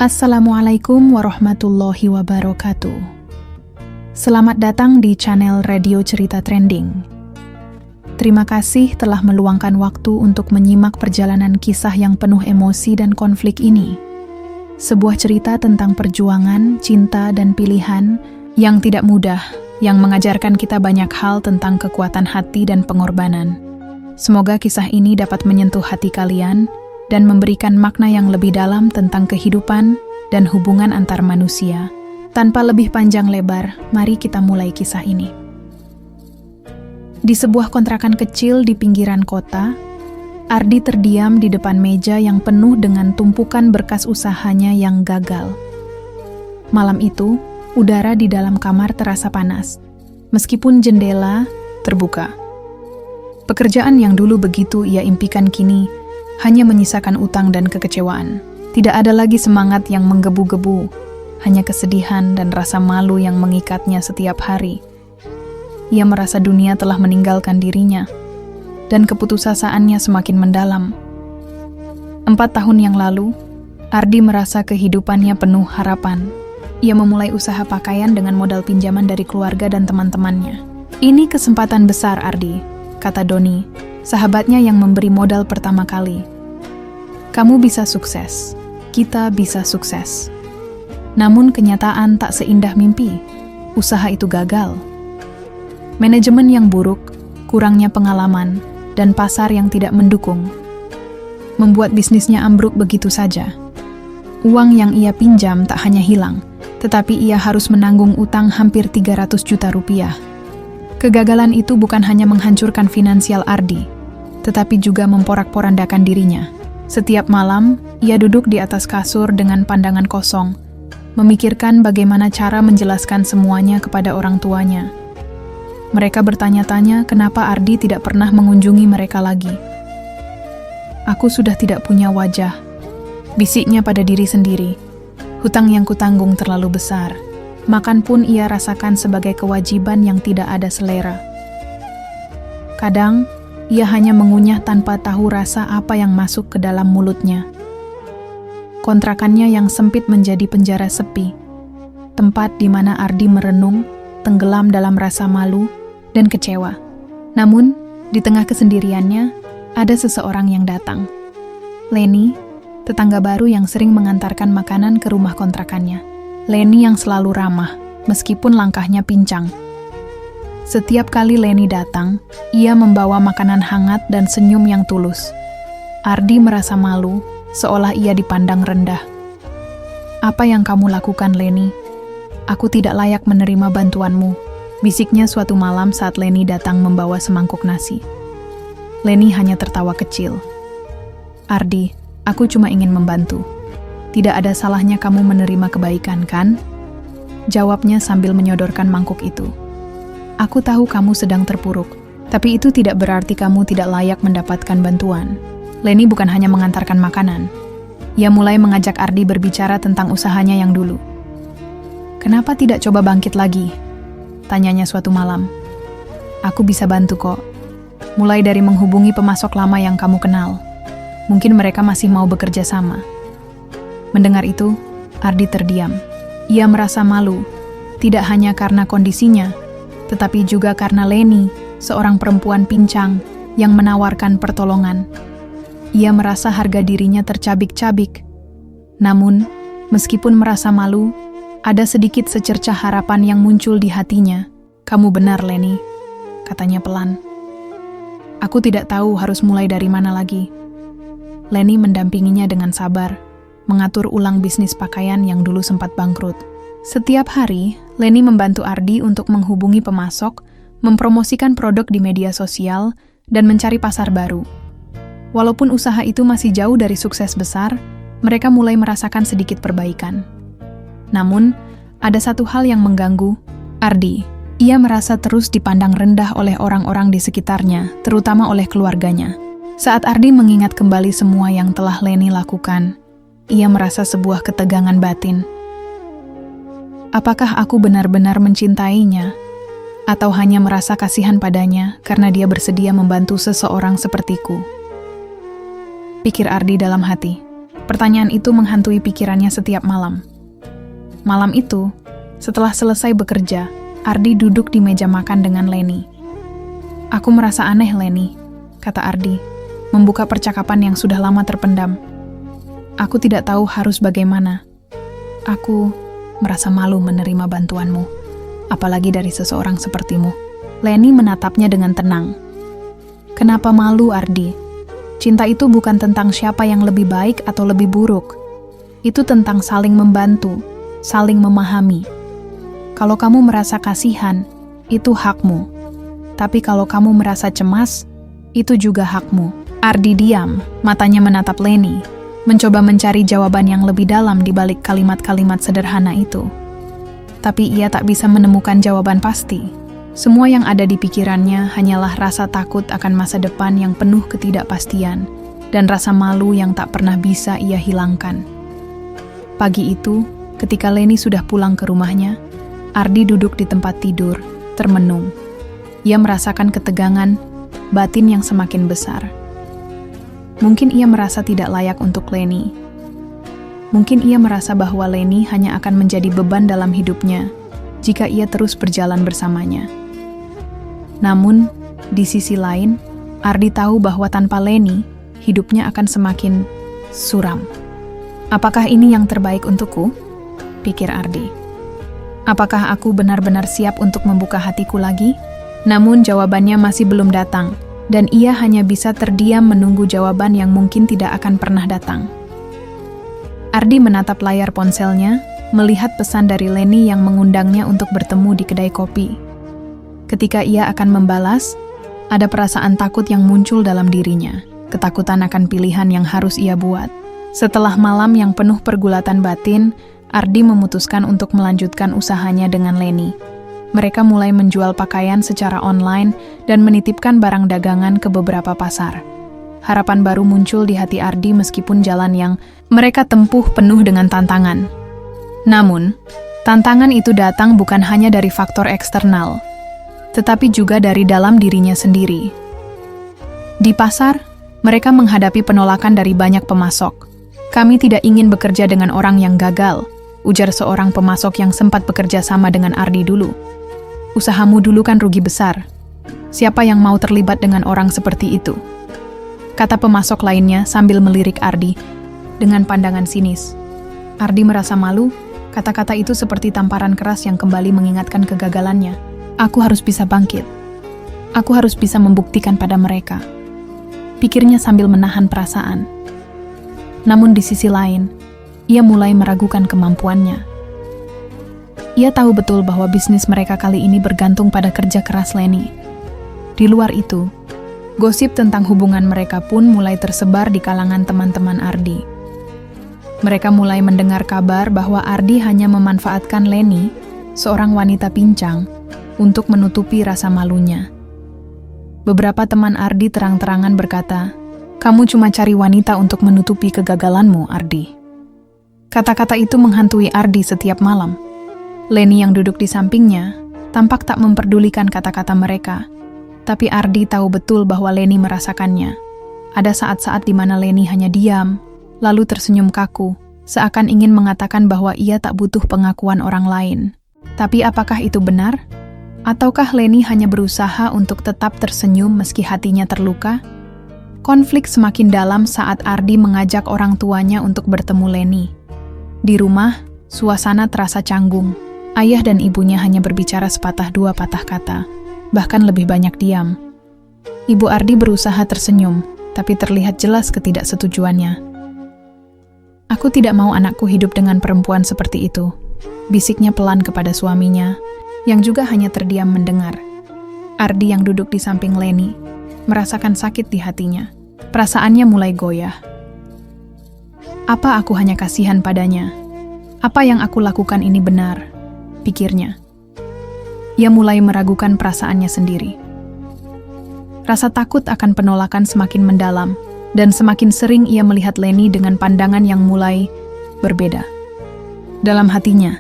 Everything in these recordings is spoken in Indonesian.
Assalamualaikum warahmatullahi wabarakatuh. Selamat datang di channel Radio Cerita Trending. Terima kasih telah meluangkan waktu untuk menyimak perjalanan kisah yang penuh emosi dan konflik ini. Sebuah cerita tentang perjuangan, cinta, dan pilihan yang tidak mudah, yang mengajarkan kita banyak hal tentang kekuatan hati dan pengorbanan. Semoga kisah ini dapat menyentuh hati kalian dan memberikan makna yang lebih dalam tentang kehidupan dan hubungan antar manusia. Tanpa lebih panjang lebar, mari kita mulai kisah ini. Di sebuah kontrakan kecil di pinggiran kota, Ardi terdiam di depan meja yang penuh dengan tumpukan berkas usahanya yang gagal. Malam itu, udara di dalam kamar terasa panas, meskipun jendela terbuka. Pekerjaan yang dulu begitu ia impikan kini hanya menyisakan utang dan kekecewaan. Tidak ada lagi semangat yang menggebu-gebu, hanya kesedihan dan rasa malu yang mengikatnya setiap hari. Ia merasa dunia telah meninggalkan dirinya, dan keputusasaannya semakin mendalam. 4 tahun yang lalu, Ardi merasa kehidupannya penuh harapan. Ia memulai usaha pakaian dengan modal pinjaman dari keluarga dan teman-temannya. "Ini kesempatan besar, Ardi," kata Doni, sahabatnya yang memberi modal pertama kali. "Kamu bisa sukses, kita bisa sukses." Namun kenyataan tak seindah mimpi. Usaha itu gagal. Manajemen yang buruk, kurangnya pengalaman, dan pasar yang tidak mendukung membuat bisnisnya ambruk begitu saja. Uang yang ia pinjam tak hanya hilang, tetapi ia harus menanggung utang hampir 300 juta rupiah. Kegagalan itu bukan hanya menghancurkan finansial Ardi, tetapi juga memporak-porandakan dirinya. Setiap malam, ia duduk di atas kasur dengan pandangan kosong, memikirkan bagaimana cara menjelaskan semuanya kepada orang tuanya. Mereka bertanya-tanya kenapa Ardi tidak pernah mengunjungi mereka lagi. "Aku sudah tidak punya wajah," bisiknya pada diri sendiri. "Hutang yang kutanggung terlalu besar. Makan pun ia rasakan sebagai kewajiban yang tidak ada selera." Kadang, ia hanya mengunyah tanpa tahu rasa apa yang masuk ke dalam mulutnya. Kontrakannya yang sempit menjadi penjara sepi, tempat di mana Ardi merenung, tenggelam dalam rasa malu dan kecewa. Namun, di tengah kesendiriannya, ada seseorang yang datang. Leni, tetangga baru yang sering mengantarkan makanan ke rumah kontrakannya. Leni yang selalu ramah, meskipun langkahnya pincang. Setiap kali Leni datang, ia membawa makanan hangat dan senyum yang tulus. Ardi merasa malu, seolah ia dipandang rendah. "Apa yang kamu lakukan, Leni? Aku tidak layak menerima bantuanmu," bisiknya suatu malam saat Leni datang membawa semangkuk nasi. Leni hanya tertawa kecil. "Ardi, aku cuma ingin membantu. Tidak ada salahnya kamu menerima kebaikan, kan?" jawabnya sambil menyodorkan mangkuk itu. "Aku tahu kamu sedang terpuruk, tapi itu tidak berarti kamu tidak layak mendapatkan bantuan." Leni bukan hanya mengantarkan makanan. Ia mulai mengajak Ardi berbicara tentang usahanya yang dulu. "Kenapa tidak coba bangkit lagi?" tanyanya suatu malam. "Aku bisa bantu kok. Mulai dari menghubungi pemasok lama yang kamu kenal. Mungkin mereka masih mau bekerja sama." Mendengar itu, Ardi terdiam. Ia merasa malu, tidak hanya karena kondisinya, tetapi juga karena Leni, seorang perempuan pincang yang menawarkan pertolongan. Ia merasa harga dirinya tercabik-cabik. Namun, meskipun merasa malu, ada sedikit secercah harapan yang muncul di hatinya. "Kamu benar, Leni," katanya pelan. "Aku tidak tahu harus mulai dari mana lagi." Leni mendampinginya dengan sabar, mengatur ulang bisnis pakaian yang dulu sempat bangkrut. Setiap hari, Leni membantu Ardi untuk menghubungi pemasok, mempromosikan produk di media sosial, dan mencari pasar baru. Walaupun usaha itu masih jauh dari sukses besar, mereka mulai merasakan sedikit perbaikan. Namun, ada satu hal yang mengganggu Ardi. Ia merasa terus dipandang rendah oleh orang-orang di sekitarnya, terutama oleh keluarganya. Saat Ardi mengingat kembali semua yang telah Leni lakukan, ia merasa sebuah ketegangan batin. Apakah aku benar-benar mencintainya? Atau hanya merasa kasihan padanya karena dia bersedia membantu seseorang sepertiku? Pikir Ardi dalam hati. Pertanyaan itu menghantui pikirannya setiap malam. Malam itu, setelah selesai bekerja, Ardi duduk di meja makan dengan Leni. "Aku merasa aneh, Leni," kata Ardi, membuka percakapan yang sudah lama terpendam. "Aku tidak tahu harus bagaimana. Aku merasa malu menerima bantuanmu, apalagi dari seseorang sepertimu." Leni menatapnya dengan tenang. "Kenapa malu, Ardi? Cinta itu bukan tentang siapa yang lebih baik atau lebih buruk. Itu tentang saling membantu, saling memahami. Kalau kamu merasa kasihan, itu hakmu. Tapi kalau kamu merasa cemas, itu juga hakmu." Ardi diam, matanya menatap Leni, mencoba mencari jawaban yang lebih dalam di balik kalimat-kalimat sederhana itu. Tapi ia tak bisa menemukan jawaban pasti. Semua yang ada di pikirannya hanyalah rasa takut akan masa depan yang penuh ketidakpastian dan rasa malu yang tak pernah bisa ia hilangkan. Pagi itu, ketika Leni sudah pulang ke rumahnya, Ardi duduk di tempat tidur, termenung. Ia merasakan ketegangan, batin yang semakin besar. Mungkin ia merasa tidak layak untuk Leni. Mungkin ia merasa bahwa Leni hanya akan menjadi beban dalam hidupnya jika ia terus berjalan bersamanya. Namun, di sisi lain, Ardi tahu bahwa tanpa Leni, hidupnya akan semakin suram. "Apakah ini yang terbaik untukku?" pikir Ardi. "Apakah aku benar-benar siap untuk membuka hatiku lagi?" Namun jawabannya masih belum datang, dan ia hanya bisa terdiam menunggu jawaban yang mungkin tidak akan pernah datang. Ardi menatap layar ponselnya, melihat pesan dari Leni yang mengundangnya untuk bertemu di kedai kopi. Ketika ia akan membalas, ada perasaan takut yang muncul dalam dirinya, ketakutan akan pilihan yang harus ia buat. Setelah malam yang penuh pergulatan batin, Ardi memutuskan untuk melanjutkan usahanya dengan Leni. Mereka mulai menjual pakaian secara online dan menitipkan barang dagangan ke beberapa pasar. Harapan baru muncul di hati Ardi meskipun jalan yang mereka tempuh penuh dengan tantangan. Namun, tantangan itu datang bukan hanya dari faktor eksternal, tetapi juga dari dalam dirinya sendiri. Di pasar, mereka menghadapi penolakan dari banyak pemasok. "Kami tidak ingin bekerja dengan orang yang gagal," ujar seorang pemasok yang sempat bekerja sama dengan Ardi dulu. "Usahamu dulu kan rugi besar. Siapa yang mau terlibat dengan orang seperti itu?" kata pemasok lainnya sambil melirik Ardi dengan pandangan sinis. Ardi merasa malu, kata-kata itu seperti tamparan keras yang kembali mengingatkan kegagalannya. "Aku harus bisa bangkit. Aku harus bisa membuktikan pada mereka," pikirnya sambil menahan perasaan. Namun di sisi lain, ia mulai meragukan kemampuannya. Ia tahu betul bahwa bisnis mereka kali ini bergantung pada kerja keras Leni. Di luar itu, gosip tentang hubungan mereka pun mulai tersebar di kalangan teman-teman Ardi. Mereka mulai mendengar kabar bahwa Ardi hanya memanfaatkan Leni, seorang wanita pincang, untuk menutupi rasa malunya. Beberapa teman Ardi terang-terangan berkata, "Kamu cuma cari wanita untuk menutupi kegagalanmu, Ardi." Kata-kata itu menghantui Ardi setiap malam. Leni yang duduk di sampingnya tampak tak memperdulikan kata-kata mereka, tapi Ardi tahu betul bahwa Leni merasakannya. Ada saat-saat di mana Leni hanya diam, lalu tersenyum kaku, seakan ingin mengatakan bahwa ia tak butuh pengakuan orang lain. Tapi apakah itu benar? Ataukah Leni hanya berusaha untuk tetap tersenyum meski hatinya terluka? Konflik semakin dalam saat Ardi mengajak orang tuanya untuk bertemu Leni. Di rumah, suasana terasa canggung. Ayah dan ibunya hanya berbicara sepatah dua patah kata, bahkan lebih banyak diam. Ibu Ardi berusaha tersenyum, tapi terlihat jelas ketidaksetujuannya. "Aku tidak mau anakku hidup dengan perempuan seperti itu," bisiknya pelan kepada suaminya, yang juga hanya terdiam mendengar. Ardi yang duduk di samping Leni merasakan sakit di hatinya. Perasaannya mulai goyah. "Apa aku hanya kasihan padanya? Apa yang aku lakukan ini benar?" pikirnya. Ia mulai meragukan perasaannya sendiri. Rasa takut akan penolakan semakin mendalam, dan semakin sering ia melihat Leni dengan pandangan yang mulai berbeda. Dalam hatinya,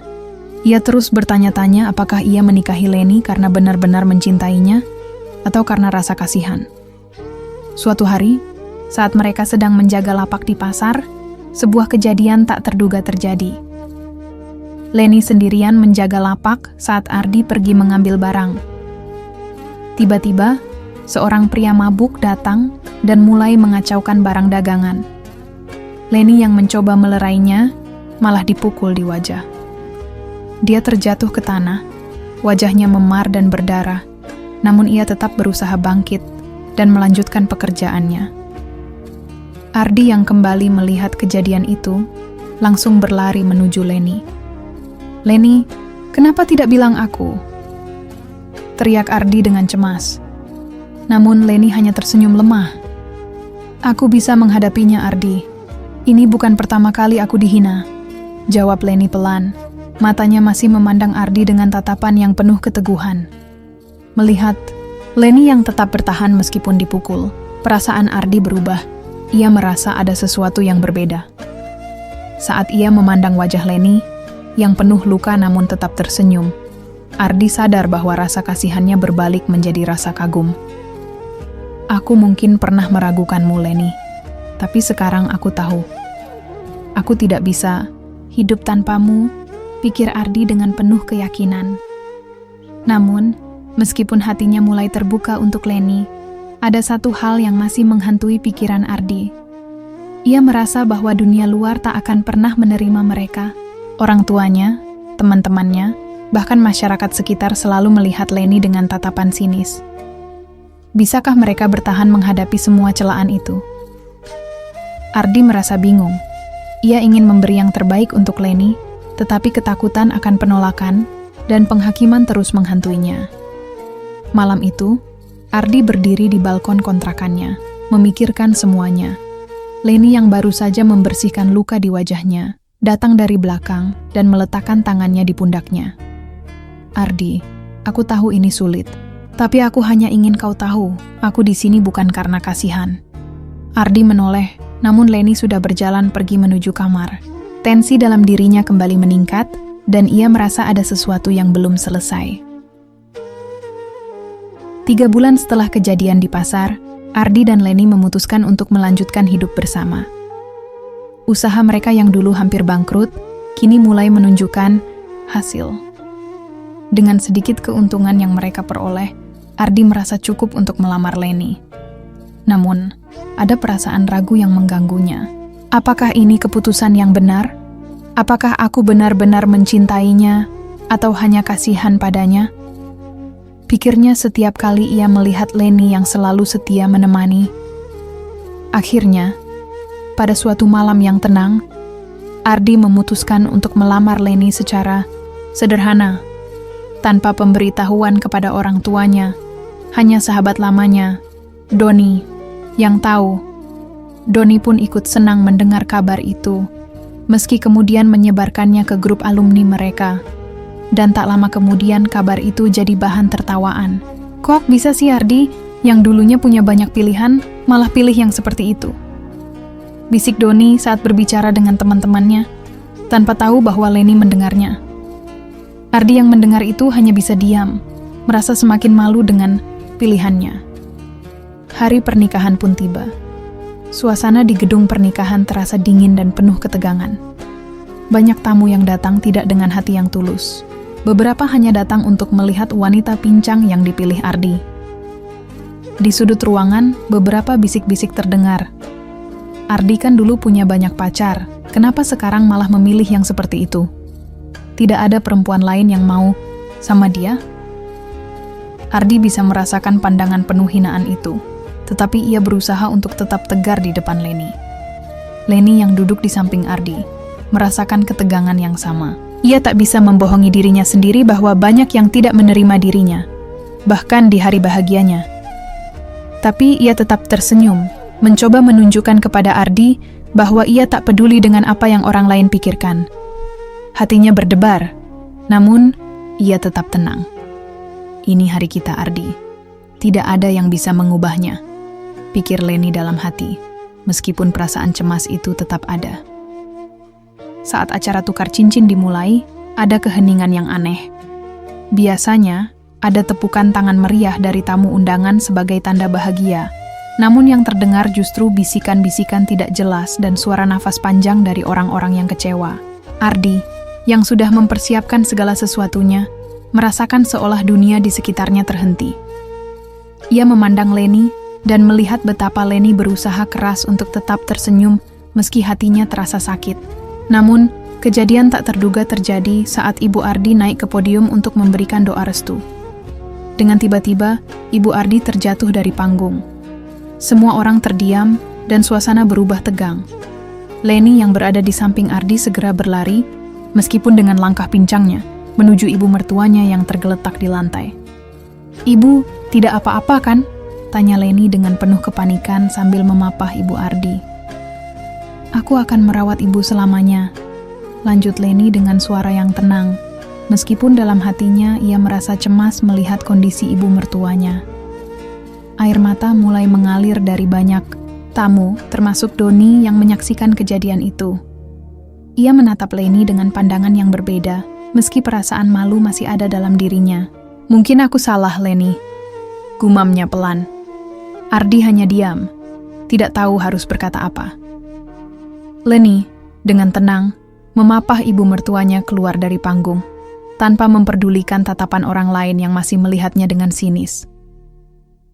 ia terus bertanya-tanya apakah ia menikahi Leni karena benar-benar mencintainya atau karena rasa kasihan. Suatu hari, saat mereka sedang menjaga lapak di pasar, sebuah kejadian tak terduga terjadi. Leni sendirian menjaga lapak saat Ardi pergi mengambil barang. Tiba-tiba, seorang pria mabuk datang dan mulai mengacaukan barang dagangan. Leni yang mencoba melerainya, malah dipukul di wajah. Dia terjatuh ke tanah, wajahnya memar dan berdarah, namun ia tetap berusaha bangkit dan melanjutkan pekerjaannya. Ardi yang kembali melihat kejadian itu, langsung berlari menuju Leni. "Leni, kenapa tidak bilang aku?" teriak Ardi dengan cemas. Namun Leni hanya tersenyum lemah. "Aku bisa menghadapinya, Ardi. Ini bukan pertama kali aku dihina," jawab Leni pelan. Matanya masih memandang Ardi dengan tatapan yang penuh keteguhan. Melihat Leni yang tetap bertahan meskipun dipukul, perasaan Ardi berubah. Ia merasa ada sesuatu yang berbeda. Saat ia memandang wajah Leni, yang penuh luka namun tetap tersenyum, Ardi sadar bahwa rasa kasihannya berbalik menjadi rasa kagum. "Aku mungkin pernah meragukanmu, Leni, tapi sekarang aku tahu. Aku tidak bisa hidup tanpamu," pikir Ardi dengan penuh keyakinan. Namun, meskipun hatinya mulai terbuka untuk Leni, ada satu hal yang masih menghantui pikiran Ardi. Ia merasa bahwa dunia luar tak akan pernah menerima mereka. Orang tuanya, teman-temannya, bahkan masyarakat sekitar selalu melihat Leni dengan tatapan sinis. Bisakah mereka bertahan menghadapi semua celaan itu? Ardi merasa bingung. Ia ingin memberi yang terbaik untuk Leni, tetapi ketakutan akan penolakan dan penghakiman terus menghantuinya. Malam itu, Ardi berdiri di balkon kontrakannya, memikirkan semuanya. Leni yang baru saja membersihkan luka di wajahnya, datang dari belakang dan meletakkan tangannya di pundaknya. "Ardi, aku tahu ini sulit, tapi aku hanya ingin kau tahu, aku di sini bukan karena kasihan." Ardi menoleh, namun Leni sudah berjalan pergi menuju kamar. Tensi dalam dirinya kembali meningkat, dan ia merasa ada sesuatu yang belum selesai. 3 bulan setelah kejadian di pasar, Ardi dan Leni memutuskan untuk melanjutkan hidup bersama. Usaha mereka yang dulu hampir bangkrut, kini mulai menunjukkan hasil. Dengan sedikit keuntungan yang mereka peroleh, Ardi merasa cukup untuk melamar Leni. Namun, ada perasaan ragu yang mengganggunya. Apakah ini keputusan yang benar? Apakah aku benar-benar mencintainya, atau hanya kasihan padanya? Pikirnya setiap kali ia melihat Leni yang selalu setia menemani. Akhirnya, pada suatu malam yang tenang, Ardi memutuskan untuk melamar Leni secara sederhana, tanpa pemberitahuan kepada orang tuanya, hanya sahabat lamanya, Doni, yang tahu. Doni pun ikut senang mendengar kabar itu, meski kemudian menyebarkannya ke grup alumni mereka. Dan tak lama kemudian kabar itu jadi bahan tertawaan. "Kok bisa sih Ardi, yang dulunya punya banyak pilihan, malah pilih yang seperti itu?" bisik Doni saat berbicara dengan teman-temannya, tanpa tahu bahwa Leni mendengarnya. Ardi yang mendengar itu hanya bisa diam, merasa semakin malu dengan pilihannya. Hari pernikahan pun tiba. Suasana di gedung pernikahan terasa dingin dan penuh ketegangan. Banyak tamu yang datang tidak dengan hati yang tulus. Beberapa hanya datang untuk melihat wanita pincang yang dipilih Ardi. Di sudut ruangan, beberapa bisik-bisik terdengar. "Ardi kan dulu punya banyak pacar, kenapa sekarang malah memilih yang seperti itu? Tidak ada perempuan lain yang mau sama dia?" Ardi bisa merasakan pandangan penuh hinaan itu, tetapi ia berusaha untuk tetap tegar di depan Leni. Leni yang duduk di samping Ardi, merasakan ketegangan yang sama. Ia tak bisa membohongi dirinya sendiri bahwa banyak yang tidak menerima dirinya, bahkan di hari bahagianya. Tapi ia tetap tersenyum, mencoba menunjukkan kepada Ardi bahwa ia tak peduli dengan apa yang orang lain pikirkan. Hatinya berdebar, namun ia tetap tenang. "Ini hari kita, Ardi. Tidak ada yang bisa mengubahnya," pikir Leni dalam hati, meskipun perasaan cemas itu tetap ada. Saat acara tukar cincin dimulai, ada keheningan yang aneh. Biasanya, ada tepukan tangan meriah dari tamu undangan sebagai tanda bahagia. Namun yang terdengar justru bisikan-bisikan tidak jelas dan suara nafas panjang dari orang-orang yang kecewa. Ardi, yang sudah mempersiapkan segala sesuatunya, merasakan seolah dunia di sekitarnya terhenti. Ia memandang Leni dan melihat betapa Leni berusaha keras untuk tetap tersenyum meski hatinya terasa sakit. Namun, kejadian tak terduga terjadi saat Ibu Ardi naik ke podium untuk memberikan doa restu. Dengan tiba-tiba, Ibu Ardi terjatuh dari panggung. Semua orang terdiam dan suasana berubah tegang. Leni yang berada di samping Ardi segera berlari, meskipun dengan langkah pincangnya, menuju ibu mertuanya yang tergeletak di lantai. "Ibu, tidak apa-apa kan?" tanya Leni dengan penuh kepanikan sambil memapah Ibu Ardi. "Aku akan merawat ibu selamanya," lanjut Leni dengan suara yang tenang, meskipun dalam hatinya ia merasa cemas melihat kondisi ibu mertuanya. Air mata mulai mengalir dari banyak tamu, termasuk Doni yang menyaksikan kejadian itu. Ia menatap Leni dengan pandangan yang berbeda, meski perasaan malu masih ada dalam dirinya. "Mungkin aku salah, Leni," gumamnya pelan. Ardi hanya diam, tidak tahu harus berkata apa. Leni, dengan tenang, memapah ibu mertuanya keluar dari panggung, tanpa memperdulikan tatapan orang lain yang masih melihatnya dengan sinis.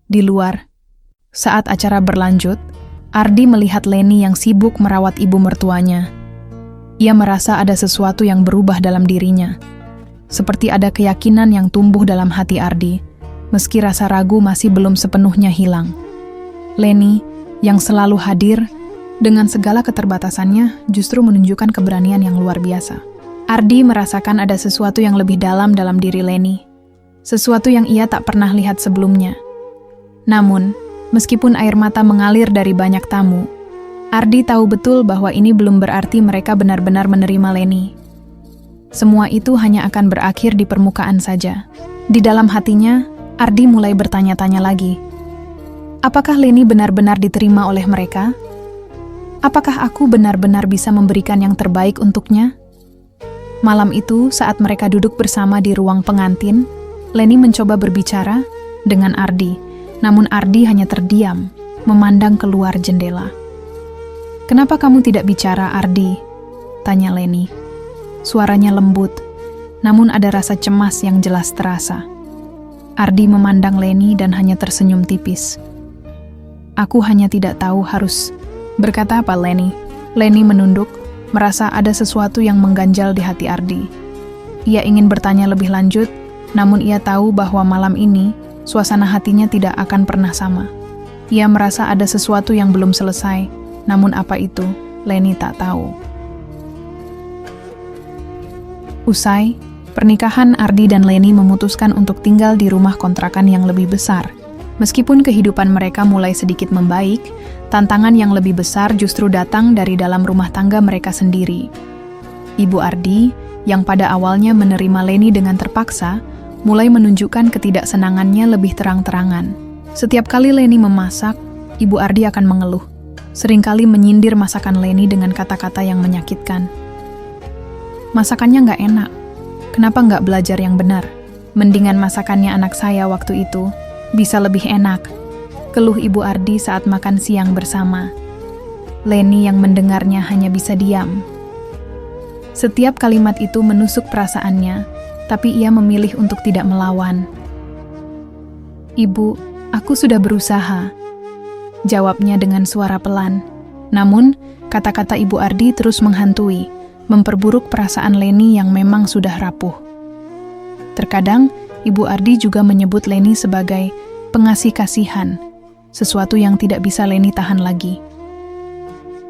Di luar, saat acara berlanjut, Ardi melihat Leni yang sibuk merawat ibu mertuanya. Ia merasa ada sesuatu yang berubah dalam dirinya. Seperti ada keyakinan yang tumbuh dalam hati Ardi, meski rasa ragu masih belum sepenuhnya hilang. Leni, yang selalu hadir, dengan segala keterbatasannya, justru menunjukkan keberanian yang luar biasa. Ardi merasakan ada sesuatu yang lebih dalam diri Leni. Sesuatu yang ia tak pernah lihat sebelumnya. Namun, meskipun air mata mengalir dari banyak tamu, Ardi tahu betul bahwa ini belum berarti mereka benar-benar menerima Leni. Semua itu hanya akan berakhir di permukaan saja. Di dalam hatinya, Ardi mulai bertanya-tanya lagi. Apakah Leni benar-benar diterima oleh mereka? Apakah aku benar-benar bisa memberikan yang terbaik untuknya? Malam itu, saat mereka duduk bersama di ruang pengantin, Leni mencoba berbicara dengan Ardi. Namun Ardi hanya terdiam, memandang keluar jendela. "Kenapa kamu tidak bicara, Ardi?" tanya Leni. Suaranya lembut, namun ada rasa cemas yang jelas terasa. Ardi memandang Leni dan hanya tersenyum tipis. "Aku hanya tidak tahu harus berkata apa, Leni." Leni menunduk, merasa ada sesuatu yang mengganjal di hati Ardi. Ia ingin bertanya lebih lanjut, namun ia tahu bahwa malam ini suasana hatinya tidak akan pernah sama. Ia merasa ada sesuatu yang belum selesai, namun apa itu, Leni tak tahu. Usai, pernikahan Ardi dan Leni memutuskan untuk tinggal di rumah kontrakan yang lebih besar. Meskipun kehidupan mereka mulai sedikit membaik, tantangan yang lebih besar justru datang dari dalam rumah tangga mereka sendiri. Ibu Ardi, yang pada awalnya menerima Leni dengan terpaksa, mulai menunjukkan ketidaksenangannya lebih terang-terangan. Setiap kali Leni memasak, Ibu Ardi akan mengeluh. Seringkali menyindir masakan Leni dengan kata-kata yang menyakitkan. "Masakannya nggak enak. Kenapa nggak belajar yang benar? Mendingan masakannya anak saya waktu itu. Bisa lebih enak," keluh Ibu Ardi saat makan siang bersama. Leni yang mendengarnya hanya bisa diam. Setiap kalimat itu menusuk perasaannya, tapi ia memilih untuk tidak melawan. "Ibu, aku sudah berusaha," jawabnya dengan suara pelan. Namun, kata-kata Ibu Ardi terus menghantui, memperburuk perasaan Leni yang memang sudah rapuh. Terkadang, Ibu Ardi juga menyebut Leni sebagai pengasih kasihan, sesuatu yang tidak bisa Leni tahan lagi.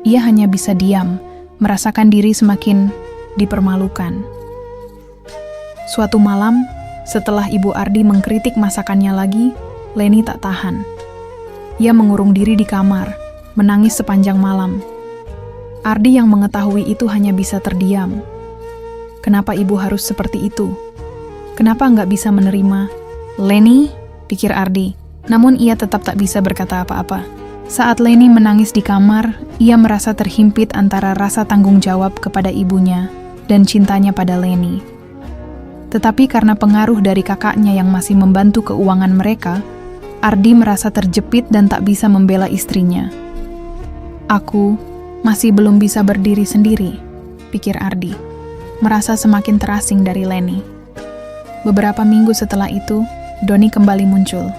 Ia hanya bisa diam, merasakan diri semakin dipermalukan. Suatu malam, setelah Ibu Ardi mengkritik masakannya lagi, Leni tak tahan. Ia mengurung diri di kamar, menangis sepanjang malam. Ardi yang mengetahui itu hanya bisa terdiam. Kenapa ibu harus seperti itu? Kenapa nggak bisa menerima? "Leni," pikir Ardi, namun ia tetap tak bisa berkata apa-apa. Saat Leni menangis di kamar, ia merasa terhimpit antara rasa tanggung jawab kepada ibunya dan cintanya pada Leni. Tetapi karena pengaruh dari kakaknya yang masih membantu keuangan mereka, Ardi merasa terjepit dan tak bisa membela istrinya. Aku masih belum bisa berdiri sendiri, pikir Ardi, merasa semakin terasing dari Leni. Beberapa minggu setelah itu, Doni kembali muncul.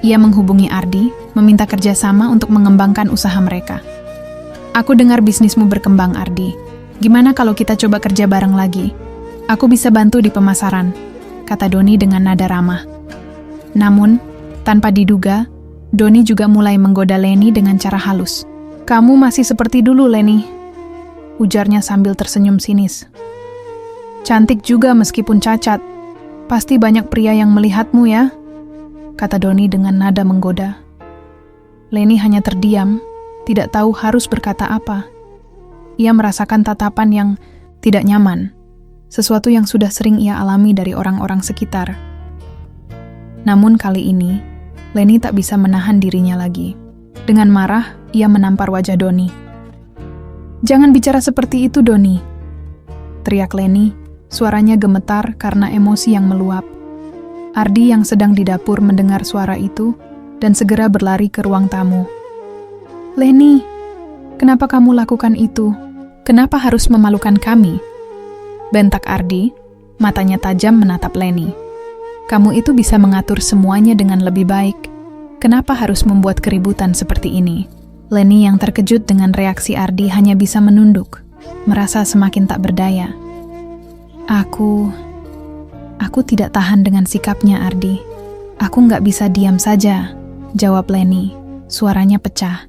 Ia menghubungi Ardi, meminta kerjasama untuk mengembangkan usaha mereka. Aku dengar bisnismu berkembang, Ardi. Gimana kalau kita coba kerja bareng lagi? Aku bisa bantu di pemasaran, kata Doni dengan nada ramah. Namun, tanpa diduga, Doni juga mulai menggoda Leni dengan cara halus. Kamu masih seperti dulu, Leni, ujarnya sambil tersenyum sinis. Cantik juga meskipun cacat. Pasti banyak pria yang melihatmu ya, kata Doni dengan nada menggoda. Leni hanya terdiam, tidak tahu harus berkata apa. Ia merasakan tatapan yang tidak nyaman, sesuatu yang sudah sering ia alami dari orang-orang sekitar. Namun kali ini, Leni tak bisa menahan dirinya lagi. Dengan marah, ia menampar wajah Doni. Jangan bicara seperti itu, Doni, teriak Leni, suaranya gemetar karena emosi yang meluap. Ardi yang sedang di dapur mendengar suara itu dan segera berlari ke ruang tamu. Leni, kenapa kamu lakukan itu? Kenapa harus memalukan kami? Bentak Ardi, matanya tajam menatap Leni. Kamu itu bisa mengatur semuanya dengan lebih baik. Kenapa harus membuat keributan seperti ini? Leni yang terkejut dengan reaksi Ardi hanya bisa menunduk, merasa semakin tak berdaya. Aku tidak tahan dengan sikapnya, Ardi. Aku nggak bisa diam saja, jawab Leni, suaranya pecah.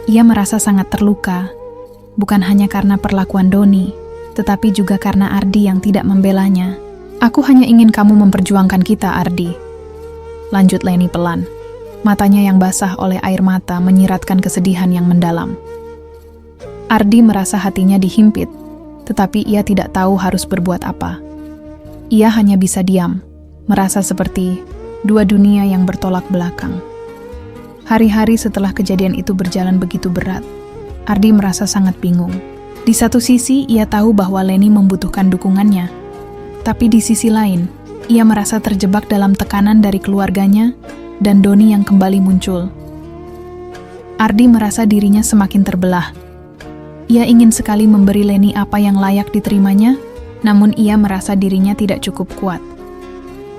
Ia merasa sangat terluka, bukan hanya karena perlakuan Doni, tetapi juga karena Ardi yang tidak membelanya. Aku hanya ingin kamu memperjuangkan kita, Ardi, lanjut Leni pelan. Matanya yang basah oleh air mata menyiratkan kesedihan yang mendalam. Ardi merasa hatinya dihimpit, tetapi ia tidak tahu harus berbuat apa. Ia hanya bisa diam, merasa seperti dua dunia yang bertolak belakang. Hari-hari setelah kejadian itu berjalan begitu berat, Ardi merasa sangat bingung. Di satu sisi, ia tahu bahwa Leni membutuhkan dukungannya. Tapi di sisi lain, ia merasa terjebak dalam tekanan dari keluarganya dan Doni yang kembali muncul. Ardi merasa dirinya semakin terbelah. Ia ingin sekali memberi Leni apa yang layak diterimanya, namun ia merasa dirinya tidak cukup kuat.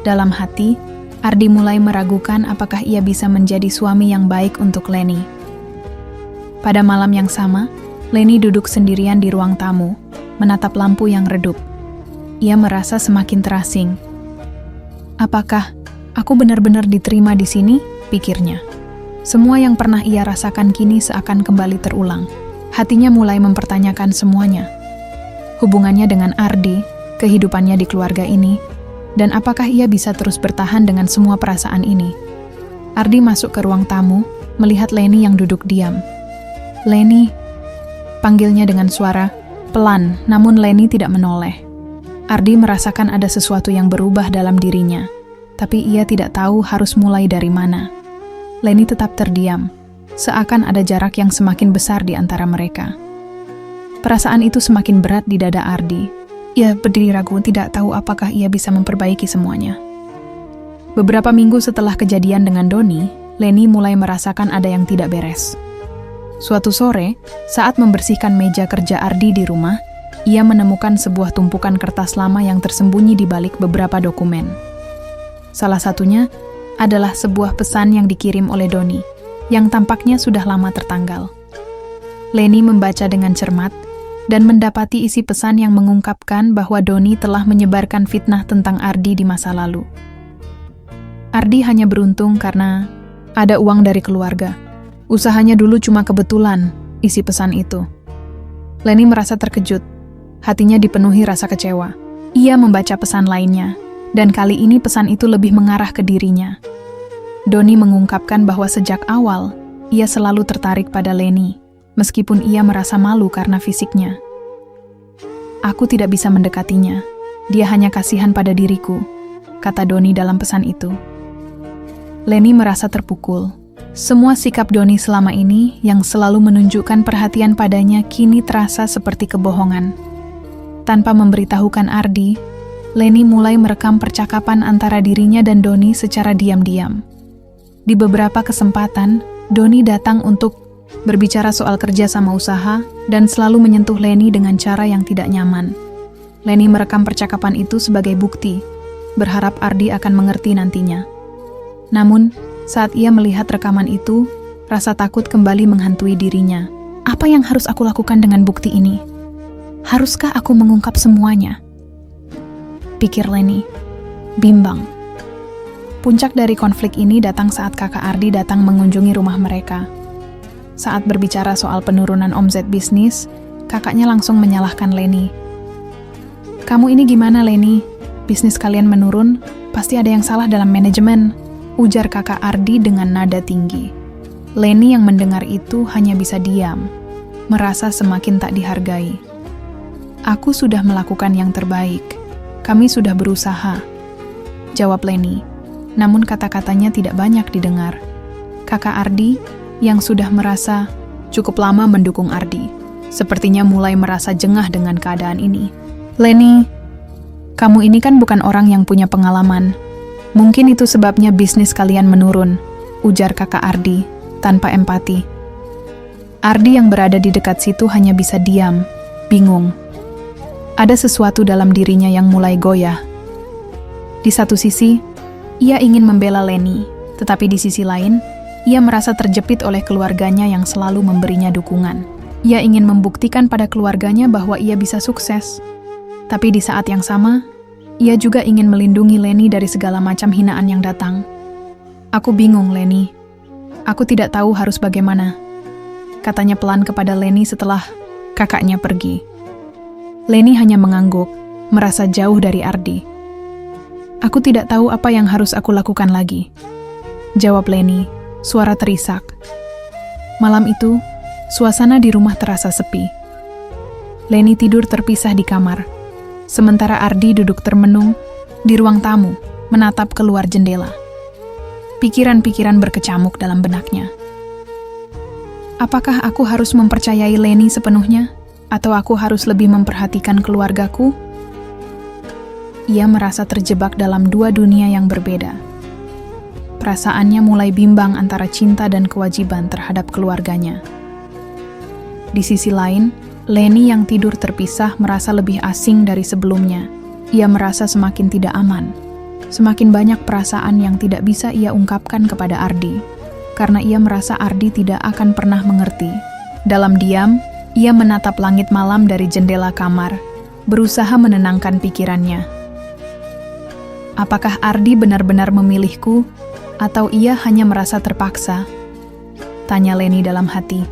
Dalam hati, Ardi mulai meragukan apakah ia bisa menjadi suami yang baik untuk Leni. Pada malam yang sama, Leni duduk sendirian di ruang tamu, menatap lampu yang redup. Ia merasa semakin terasing. Apakah aku benar-benar diterima di sini? Pikirnya. Semua yang pernah ia rasakan kini seakan kembali terulang. Hatinya mulai mempertanyakan semuanya. Hubungannya dengan Ardi, kehidupannya di keluarga ini, dan apakah ia bisa terus bertahan dengan semua perasaan ini. Ardi masuk ke ruang tamu, melihat Leni yang duduk diam. Leni, panggilnya dengan suara pelan, namun Leni tidak menoleh. Ardi merasakan ada sesuatu yang berubah dalam dirinya, tapi ia tidak tahu harus mulai dari mana. Leni tetap terdiam, seakan ada jarak yang semakin besar di antara mereka. Perasaan itu semakin berat di dada Ardi. Ia berdiri ragu, tidak tahu apakah ia bisa memperbaiki semuanya. Beberapa minggu setelah kejadian dengan Doni, Leni mulai merasakan ada yang tidak beres. Suatu sore, saat membersihkan meja kerja Ardi di rumah, ia menemukan sebuah tumpukan kertas lama yang tersembunyi di balik beberapa dokumen. Salah satunya adalah sebuah pesan yang dikirim oleh Doni, yang tampaknya sudah lama tertanggal. Leni membaca dengan cermat, dan mendapati isi pesan yang mengungkapkan bahwa Doni telah menyebarkan fitnah tentang Ardi di masa lalu. Ardi hanya beruntung karena ada uang dari keluarga. Usahanya dulu cuma kebetulan, isi pesan itu. Leni merasa terkejut, hatinya dipenuhi rasa kecewa. Ia membaca pesan lainnya, dan kali ini pesan itu lebih mengarah ke dirinya. Doni mengungkapkan bahwa sejak awal, ia selalu tertarik pada Leni, meskipun ia merasa malu karena fisiknya. Aku tidak bisa mendekatinya, dia hanya kasihan pada diriku, kata Doni dalam pesan itu. Leni merasa terpukul. Semua sikap Doni selama ini yang selalu menunjukkan perhatian padanya kini terasa seperti kebohongan. Tanpa memberitahukan Ardi, Leni mulai merekam percakapan antara dirinya dan Doni secara diam-diam. Di beberapa kesempatan, Doni datang untuk berbicara soal kerja sama usaha dan selalu menyentuh Leni dengan cara yang tidak nyaman. Leni merekam percakapan itu sebagai bukti, berharap Ardi akan mengerti nantinya. Namun, saat ia melihat rekaman itu, rasa takut kembali menghantui dirinya. Apa yang harus aku lakukan dengan bukti ini? Haruskah aku mengungkap semuanya? Pikir Leni, bimbang. Puncak dari konflik ini datang saat kakak Ardi datang mengunjungi rumah mereka. Saat berbicara soal penurunan omset bisnis, kakaknya langsung menyalahkan Leni. "Kamu ini gimana, Leni? Bisnis kalian menurun, pasti ada yang salah dalam manajemen," ujar kakak Ardi dengan nada tinggi. Leni yang mendengar itu hanya bisa diam, merasa semakin tak dihargai. "Aku sudah melakukan yang terbaik. Kami sudah berusaha," jawab Leni. Namun kata-katanya tidak banyak didengar. Kakak Ardi, yang sudah merasa cukup lama mendukung Ardi, sepertinya mulai merasa jengah dengan keadaan ini. "Leni, kamu ini kan bukan orang yang punya pengalaman. Mungkin itu sebabnya bisnis kalian menurun," ujar kakak Ardi tanpa empati. Ardi yang berada di dekat situ hanya bisa diam, bingung. Ada sesuatu dalam dirinya yang mulai goyah. Di satu sisi, ia ingin membela Leni, tetapi di sisi lain, ia merasa terjepit oleh keluarganya yang selalu memberinya dukungan. Ia ingin membuktikan pada keluarganya bahwa ia bisa sukses. Tapi di saat yang sama, ia juga ingin melindungi Leni dari segala macam hinaan yang datang. "Aku bingung, Leni. Aku tidak tahu harus bagaimana," katanya pelan kepada Leni setelah kakaknya pergi. Leni hanya mengangguk, merasa jauh dari Ardi. "Aku tidak tahu apa yang harus aku lakukan lagi," jawab Leni, suara terisak. Malam itu, suasana di rumah terasa sepi. Leni tidur terpisah di kamar, sementara Ardi duduk termenung di ruang tamu, menatap keluar jendela. Pikiran-pikiran berkecamuk dalam benaknya. Apakah aku harus mempercayai Leni sepenuhnya? Atau aku harus lebih memperhatikan keluargaku? Ia merasa terjebak dalam dua dunia yang berbeda. Perasaannya mulai bimbang antara cinta dan kewajiban terhadap keluarganya. Di sisi lain, Leni yang tidur terpisah merasa lebih asing dari sebelumnya. Ia merasa semakin tidak aman. Semakin banyak perasaan yang tidak bisa ia ungkapkan kepada Ardi, karena ia merasa Ardi tidak akan pernah mengerti. Dalam diam, ia menatap langit malam dari jendela kamar, berusaha menenangkan pikirannya. Apakah Ardi benar-benar memilihku, atau ia hanya merasa terpaksa? Tanya Leni dalam hati.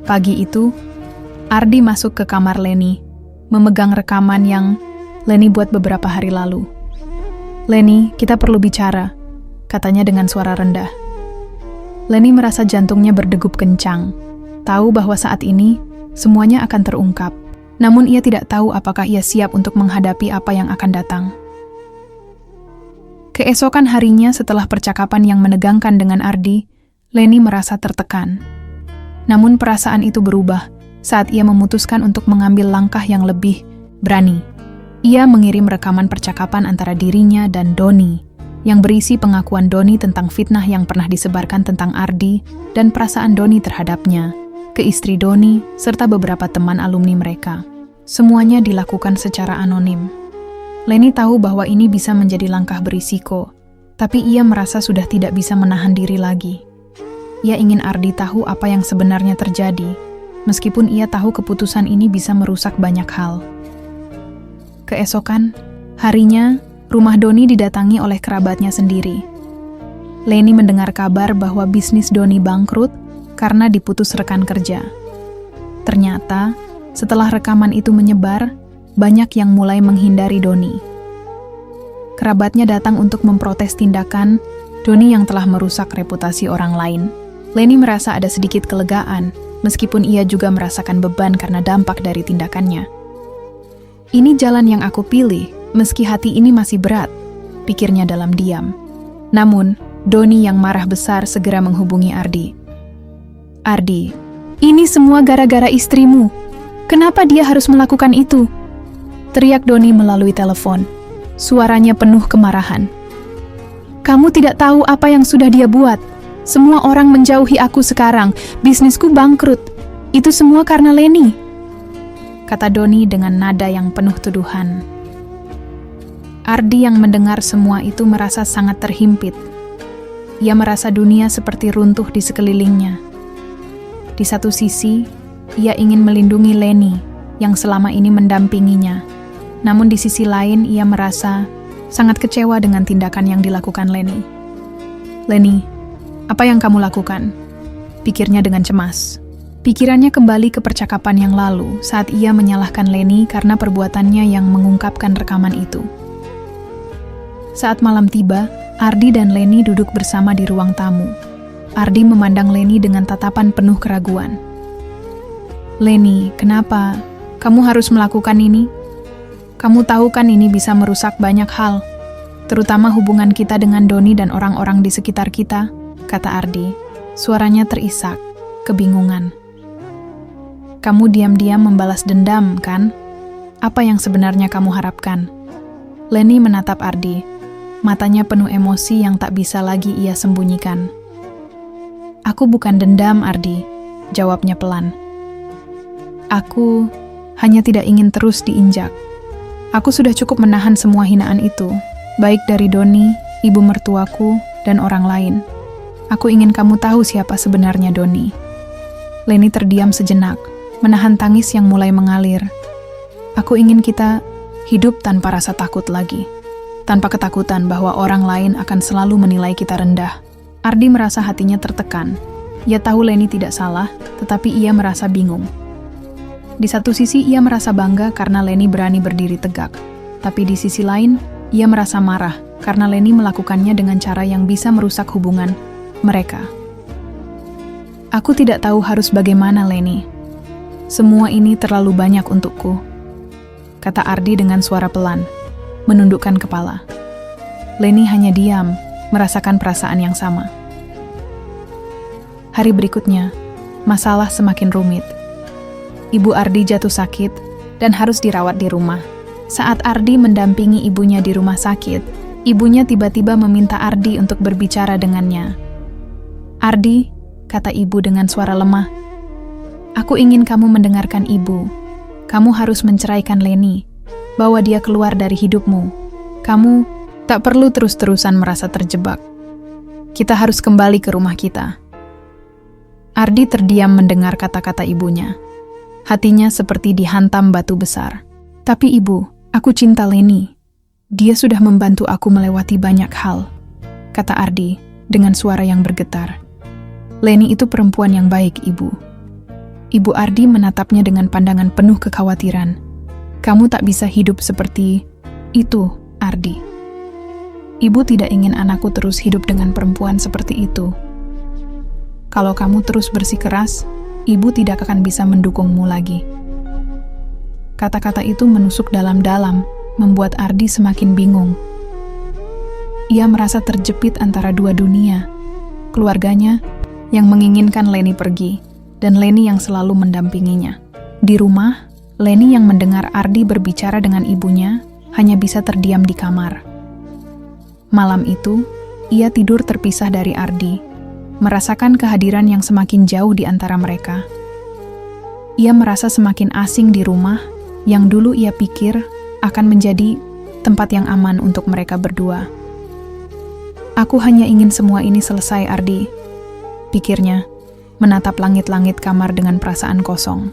Pagi itu, Ardi masuk ke kamar Leni, memegang rekaman yang Leni buat beberapa hari lalu. "Leni, kita perlu bicara," katanya dengan suara rendah. Leni merasa jantungnya berdegup kencang, tahu bahwa saat ini semuanya akan terungkap. Namun ia tidak tahu apakah ia siap untuk menghadapi apa yang akan datang. Keesokan harinya setelah percakapan yang menegangkan dengan Ardi, Leni merasa tertekan. Namun perasaan itu berubah saat ia memutuskan untuk mengambil langkah yang lebih berani. Ia mengirim rekaman percakapan antara dirinya dan Doni, yang berisi pengakuan Doni tentang fitnah yang pernah disebarkan tentang Ardi dan perasaan Doni terhadapnya, ke istri Doni, serta beberapa teman alumni mereka. Semuanya dilakukan secara anonim. Leni tahu bahwa ini bisa menjadi langkah berisiko, tapi ia merasa sudah tidak bisa menahan diri lagi. Ia ingin Ardi tahu apa yang sebenarnya terjadi, meskipun ia tahu keputusan ini bisa merusak banyak hal. Keesokan harinya, rumah Doni didatangi oleh kerabatnya sendiri. Leni mendengar kabar bahwa bisnis Doni bangkrut karena diputus rekan kerja. Ternyata, setelah rekaman itu menyebar, banyak yang mulai menghindari Doni. Kerabatnya datang untuk memprotes tindakan Doni yang telah merusak reputasi orang lain. Leni merasa ada sedikit kelegaan, meskipun ia juga merasakan beban karena dampak dari tindakannya. "Ini jalan yang aku pilih, meski hati ini masih berat," pikirnya dalam diam. Namun, Doni yang marah besar segera menghubungi Ardi. "Ardi, ini semua gara-gara istrimu. Kenapa dia harus melakukan itu?" teriak Doni melalui telepon. Suaranya penuh kemarahan. Kamu tidak tahu apa yang sudah dia buat. Semua orang menjauhi aku sekarang. Bisnisku bangkrut. Itu semua karena Lenny, kata Doni dengan nada yang penuh tuduhan. Ardi yang mendengar semua itu merasa sangat terhimpit. Ia merasa dunia seperti runtuh di sekelilingnya. Di satu sisi, ia ingin melindungi Lenny yang selama ini mendampinginya. Namun di sisi lain, ia merasa sangat kecewa dengan tindakan yang dilakukan Lenny. "Lenny, apa yang kamu lakukan?" pikirnya dengan cemas. Pikirannya kembali ke percakapan yang lalu saat ia menyalahkan Lenny karena perbuatannya yang mengungkapkan rekaman itu. Saat malam tiba, Ardi dan Lenny duduk bersama di ruang tamu. Ardi memandang Lenny dengan tatapan penuh keraguan. "Lenny, kenapa kamu harus melakukan ini? Kamu tahu kan ini bisa merusak banyak hal, terutama hubungan kita dengan Doni dan orang-orang di sekitar kita," kata Ardi. Suaranya terisak, kebingungan. "Kamu diam-diam membalas dendam, kan? Apa yang sebenarnya kamu harapkan?" Lenny menatap Ardi. Matanya penuh emosi yang tak bisa lagi ia sembunyikan. "Aku bukan dendam, Ardi," jawabnya pelan. "Aku hanya tidak ingin terus diinjak. Aku sudah cukup menahan semua hinaan itu, baik dari Doni, ibu mertuaku, dan orang lain. Aku ingin kamu tahu siapa sebenarnya Doni." Lenny terdiam sejenak, menahan tangis yang mulai mengalir. "Aku ingin kita hidup tanpa rasa takut lagi. Tanpa ketakutan bahwa orang lain akan selalu menilai kita rendah." Ardi merasa hatinya tertekan. Ia tahu Lenny tidak salah, tetapi ia merasa bingung. Di satu sisi ia merasa bangga karena Lenny berani berdiri tegak. Tapi di sisi lain, ia merasa marah karena Lenny melakukannya dengan cara yang bisa merusak hubungan mereka. "Aku tidak tahu harus bagaimana, Lenny. Semua ini terlalu banyak untukku," kata Ardi dengan suara pelan, menundukkan kepala. Lenny hanya diam, merasakan perasaan yang sama. Hari berikutnya, masalah semakin rumit. Ibu Ardi jatuh sakit dan harus dirawat di rumah. Saat Ardi mendampingi ibunya di rumah sakit, ibunya tiba-tiba meminta Ardi untuk berbicara dengannya. "Ardi," kata ibu dengan suara lemah, "aku ingin kamu mendengarkan ibu. Kamu harus menceraikan Lenny, bawa dia keluar dari hidupmu. Kamu tak perlu terus-terusan merasa terjebak. Kita harus kembali ke rumah kita." Ardi terdiam mendengar kata-kata ibunya. Hatinya seperti dihantam batu besar. "Tapi ibu, aku cinta Lenny. Dia sudah membantu aku melewati banyak hal," kata Ardi dengan suara yang bergetar. "Lenny itu perempuan yang baik, ibu." Ibu Ardi menatapnya dengan pandangan penuh kekhawatiran. "Kamu tak bisa hidup seperti itu, Ardi. Ibu tidak ingin anakku terus hidup dengan perempuan seperti itu. Kalau kamu terus bersikeras, ibu tidak akan bisa mendukungmu lagi." Kata-kata itu menusuk dalam-dalam, membuat Ardi semakin bingung. Ia merasa terjepit antara dua dunia, keluarganya yang menginginkan Lenny pergi, dan Lenny yang selalu mendampinginya. Di rumah, Lenny yang mendengar Ardi berbicara dengan ibunya hanya bisa terdiam di kamar. Malam itu, ia tidur terpisah dari Ardi, merasakan kehadiran yang semakin jauh di antara mereka. Ia merasa semakin asing di rumah yang dulu ia pikir akan menjadi tempat yang aman untuk mereka berdua. "Aku hanya ingin semua ini selesai, Ardi," pikirnya, menatap langit-langit kamar dengan perasaan kosong.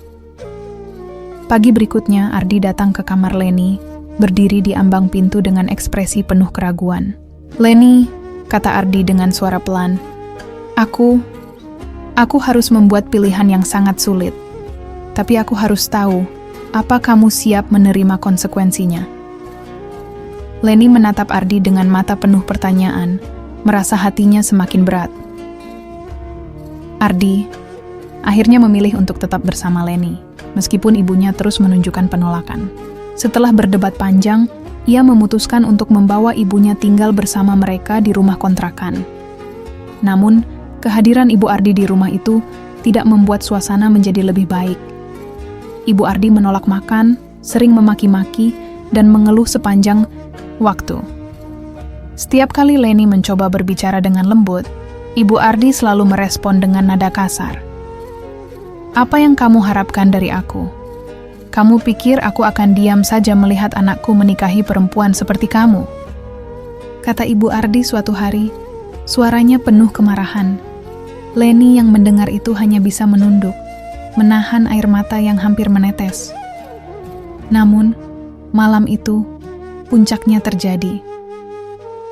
Pagi berikutnya, Ardi datang ke kamar Lenny, berdiri di ambang pintu dengan ekspresi penuh keraguan. "Lenny," kata Ardi dengan suara pelan, Aku harus membuat pilihan yang sangat sulit. Tapi aku harus tahu, apa kamu siap menerima konsekuensinya?" Lenny menatap Ardi dengan mata penuh pertanyaan, merasa hatinya semakin berat. Ardi akhirnya memilih untuk tetap bersama Lenny, meskipun ibunya terus menunjukkan penolakan. Setelah berdebat panjang, ia memutuskan untuk membawa ibunya tinggal bersama mereka di rumah kontrakan. Namun, kehadiran Ibu Ardi di rumah itu tidak membuat suasana menjadi lebih baik. Ibu Ardi menolak makan, sering memaki-maki, dan mengeluh sepanjang waktu. Setiap kali Leni mencoba berbicara dengan lembut, Ibu Ardi selalu merespon dengan nada kasar. "Apa yang kamu harapkan dari aku? Kamu pikir aku akan diam saja melihat anakku menikahi perempuan seperti kamu?" Kata Ibu Ardi suatu hari, suaranya penuh kemarahan. Leni yang mendengar itu hanya bisa menunduk, menahan air mata yang hampir menetes. Namun, malam itu, puncaknya terjadi.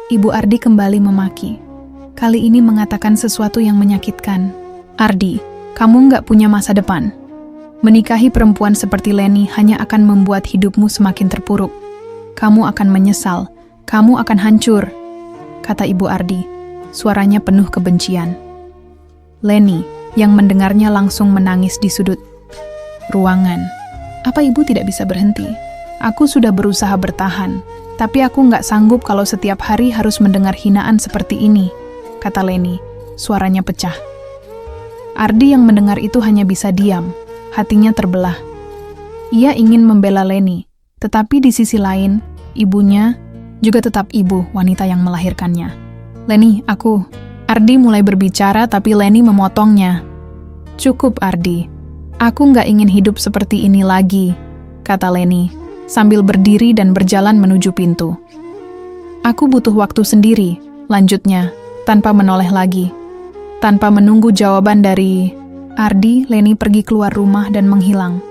Ibu Ardi kembali memaki. Kali ini mengatakan sesuatu yang menyakitkan. "Ardi, kamu nggak punya masa depan. Menikahi perempuan seperti Leni hanya akan membuat hidupmu semakin terpuruk. Kamu akan menyesal, kamu akan hancur," kata Ibu Ardi. Suaranya penuh kebencian. Leni, yang mendengarnya langsung menangis di sudut ruangan. "Apa ibu tidak bisa berhenti? Aku sudah berusaha bertahan, tapi aku nggak sanggup kalau setiap hari harus mendengar hinaan seperti ini," kata Leni. Suaranya pecah. Ardi yang mendengar itu hanya bisa diam, hatinya terbelah. Ia ingin membela Leni, tetapi di sisi lain, ibunya juga tetap ibu wanita yang melahirkannya. "Leni, Ardi mulai berbicara tapi Leni memotongnya. "Cukup Ardi, aku nggak ingin hidup seperti ini lagi," kata Leni, sambil berdiri dan berjalan menuju pintu. "Aku butuh waktu sendiri," lanjutnya, tanpa menoleh lagi. Tanpa menunggu jawaban dari Ardi, Leni pergi keluar rumah dan menghilang.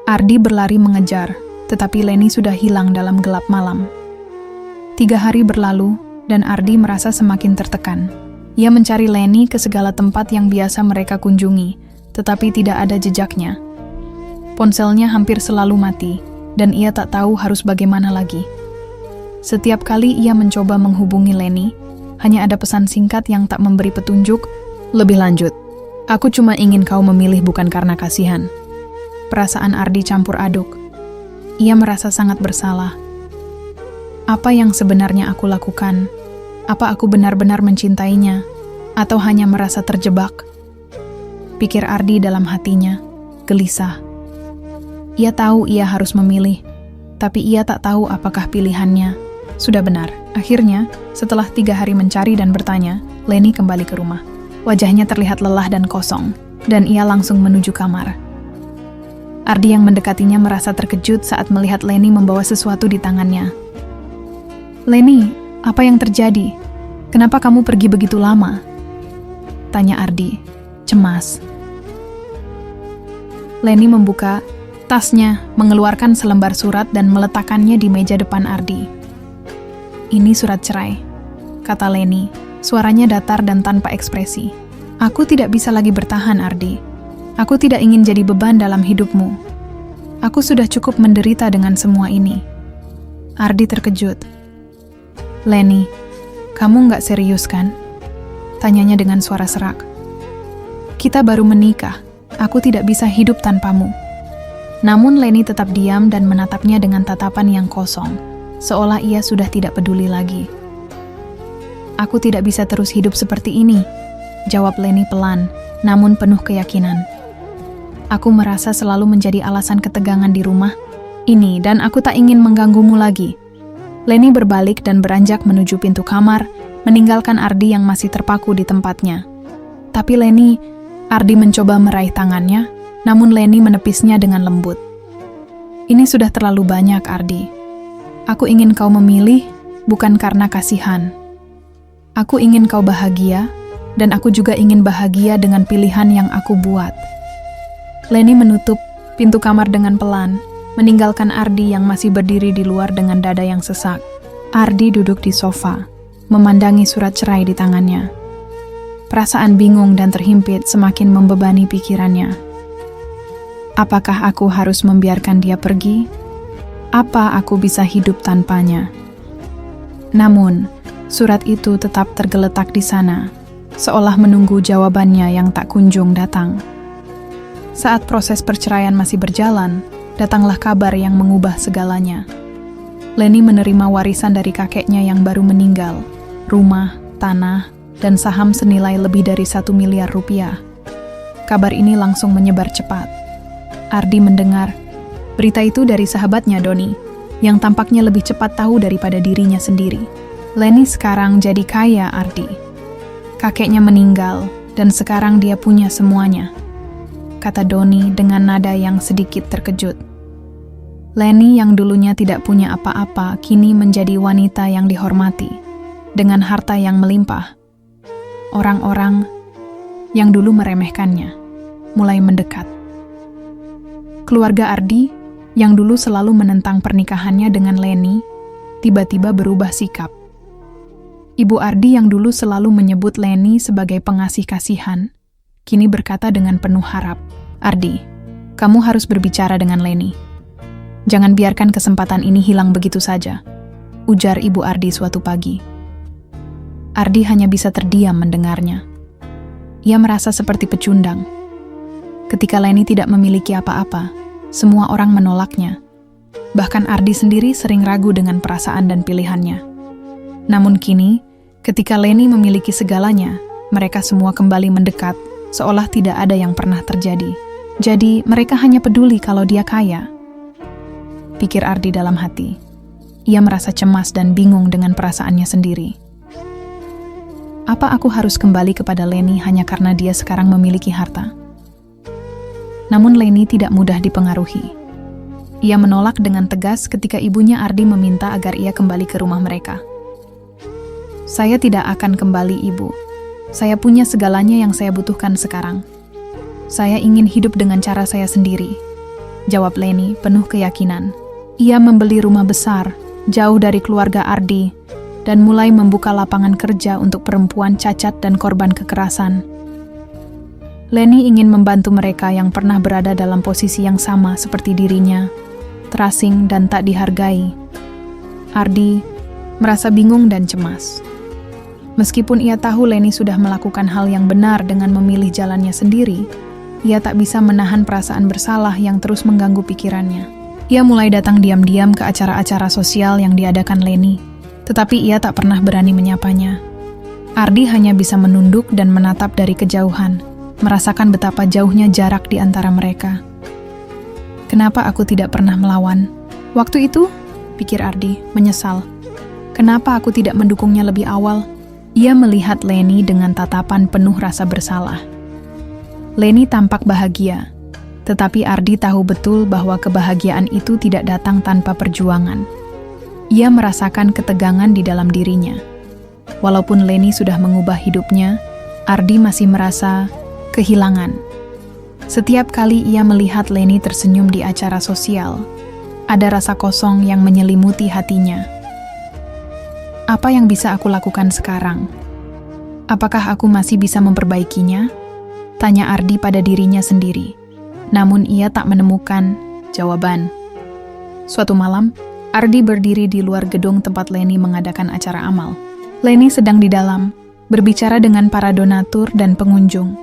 Ardi berlari mengejar, tetapi Leni sudah hilang dalam gelap malam. 3 hari berlalu, dan Ardi merasa semakin tertekan. Ia mencari Leni ke segala tempat yang biasa mereka kunjungi, tetapi tidak ada jejaknya. Ponselnya hampir selalu mati, dan ia tak tahu harus bagaimana lagi. Setiap kali ia mencoba menghubungi Leni, hanya ada pesan singkat yang tak memberi petunjuk lebih lanjut. "Aku cuma ingin kau memilih bukan karena kasihan." Perasaan Ardi campur aduk. Ia merasa sangat bersalah. Apa yang sebenarnya aku lakukan? Apa aku benar-benar mencintainya? Atau hanya merasa terjebak? Pikir Ardi dalam hatinya, gelisah. Ia tahu ia harus memilih, tapi ia tak tahu apakah pilihannya sudah benar. Akhirnya, setelah 3 hari mencari dan bertanya, Leni kembali ke rumah. Wajahnya terlihat lelah dan kosong, dan ia langsung menuju kamar. Ardi yang mendekatinya merasa terkejut saat melihat Leni membawa sesuatu di tangannya. "Leni, apa yang terjadi? Kenapa kamu pergi begitu lama?" tanya Ardi, cemas. Leni membuka tasnya, mengeluarkan selembar surat dan meletakkannya di meja depan Ardi. "Ini surat cerai," kata Leni, suaranya datar dan tanpa ekspresi. "Aku tidak bisa lagi bertahan, Ardi. Aku tidak ingin jadi beban dalam hidupmu. Aku sudah cukup menderita dengan semua ini." Ardi terkejut. "Leni, kamu nggak serius kan?" tanyanya dengan suara serak. "Kita baru menikah, aku tidak bisa hidup tanpamu." Namun Leni tetap diam dan menatapnya dengan tatapan yang kosong, seolah ia sudah tidak peduli lagi. "Aku tidak bisa terus hidup seperti ini," jawab Leni pelan, namun penuh keyakinan. "Aku merasa selalu menjadi alasan ketegangan di rumah ini dan aku tak ingin mengganggumu lagi." Leni berbalik dan beranjak menuju pintu kamar, meninggalkan Ardi yang masih terpaku di tempatnya. Tapi Ardi mencoba meraih tangannya, namun Leni menepisnya dengan lembut. "Ini sudah terlalu banyak, Ardi. Aku ingin kau memilih, bukan karena kasihan. Aku ingin kau bahagia, dan aku juga ingin bahagia dengan pilihan yang aku buat." Leni menutup pintu kamar dengan pelan, meninggalkan Ardi yang masih berdiri di luar dengan dada yang sesak. Ardi duduk di sofa, memandangi surat cerai di tangannya. Perasaan bingung dan terhimpit semakin membebani pikirannya. Apakah aku harus membiarkan dia pergi? Apa aku bisa hidup tanpanya? Namun, surat itu tetap tergeletak di sana, seolah menunggu jawabannya yang tak kunjung datang. Saat proses perceraian masih berjalan, datanglah kabar yang mengubah segalanya. Leni menerima warisan dari kakeknya yang baru meninggal, rumah, tanah, dan saham senilai lebih dari 1 miliar rupiah. Kabar ini langsung menyebar cepat. Ardi mendengar berita itu dari sahabatnya Doni, yang tampaknya lebih cepat tahu daripada dirinya sendiri. Leni sekarang jadi kaya, Ardi. Kakeknya meninggal, dan sekarang dia punya semuanya, kata Doni dengan nada yang sedikit terkejut. Leni yang dulunya tidak punya apa-apa, kini menjadi wanita yang dihormati, dengan harta yang melimpah. Orang-orang yang dulu meremehkannya mulai mendekat. Keluarga Ardi, yang dulu selalu menentang pernikahannya dengan Leni, tiba-tiba berubah sikap. Ibu Ardi yang dulu selalu menyebut Leni sebagai pengasih kasihan, kini berkata dengan penuh harap, "Ardi, kamu harus berbicara dengan Leni. Jangan biarkan kesempatan ini hilang begitu saja," ujar Ibu Ardi suatu pagi. Ardi hanya bisa terdiam mendengarnya. Ia merasa seperti pecundang. Ketika Leni tidak memiliki apa-apa, semua orang menolaknya. Bahkan Ardi sendiri sering ragu dengan perasaan dan pilihannya. Namun kini, ketika Leni memiliki segalanya, mereka semua kembali mendekat, seolah tidak ada yang pernah terjadi. Jadi, mereka hanya peduli kalau dia kaya. Pikir Ardi dalam hati. Ia merasa cemas dan bingung dengan perasaannya sendiri. Apa aku harus kembali kepada Leni hanya karena dia sekarang memiliki harta? Namun Leni tidak mudah dipengaruhi. Ia menolak dengan tegas ketika ibunya Ardi meminta agar ia kembali ke rumah mereka. "Saya tidak akan kembali, Ibu. Saya punya segalanya yang saya butuhkan sekarang. Saya ingin hidup dengan cara saya sendiri," jawab Leni penuh keyakinan. Ia membeli rumah besar, jauh dari keluarga Ardi, dan mulai membuka lapangan kerja untuk perempuan cacat dan korban kekerasan. Leni ingin membantu mereka yang pernah berada dalam posisi yang sama seperti dirinya, terasing dan tak dihargai. Ardi merasa bingung dan cemas. Meskipun ia tahu Leni sudah melakukan hal yang benar dengan memilih jalannya sendiri, ia tak bisa menahan perasaan bersalah yang terus mengganggu pikirannya. Ia mulai datang diam-diam ke acara-acara sosial yang diadakan Leni, tetapi ia tak pernah berani menyapanya. Ardi hanya bisa menunduk dan menatap dari kejauhan, merasakan betapa jauhnya jarak di antara mereka. Kenapa aku tidak pernah melawan? Waktu itu, pikir Ardi, menyesal. Kenapa aku tidak mendukungnya lebih awal? Ia melihat Leni dengan tatapan penuh rasa bersalah. Leni tampak bahagia, tetapi Ardi tahu betul bahwa kebahagiaan itu tidak datang tanpa perjuangan. Ia merasakan ketegangan di dalam dirinya. Walaupun Leni sudah mengubah hidupnya, Ardi masih merasa kehilangan. Setiap kali ia melihat Leni tersenyum di acara sosial, ada rasa kosong yang menyelimuti hatinya. Apa yang bisa aku lakukan sekarang? Apakah aku masih bisa memperbaikinya? Tanya Ardi pada dirinya sendiri. Namun ia tak menemukan jawaban. Suatu malam, Ardi berdiri di luar gedung tempat Leni mengadakan acara amal. Leni sedang di dalam, berbicara dengan para donatur dan pengunjung.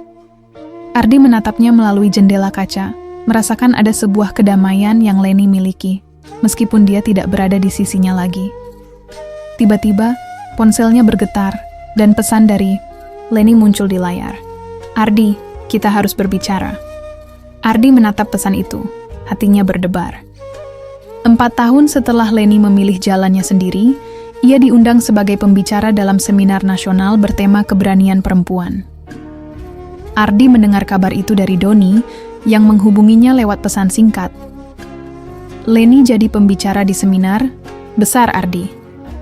Ardi menatapnya melalui jendela kaca, merasakan ada sebuah kedamaian yang Leni miliki, meskipun dia tidak berada di sisinya lagi. Tiba-tiba, ponselnya bergetar, dan pesan dari Leni muncul di layar. "Ardi, kita harus berbicara." Ardi menatap pesan itu, hatinya berdebar. 4 tahun setelah Leni memilih jalannya sendiri, ia diundang sebagai pembicara dalam seminar nasional bertema keberanian perempuan. Ardi mendengar kabar itu dari Doni yang menghubunginya lewat pesan singkat. "Leni jadi pembicara di seminar besar, Ardi.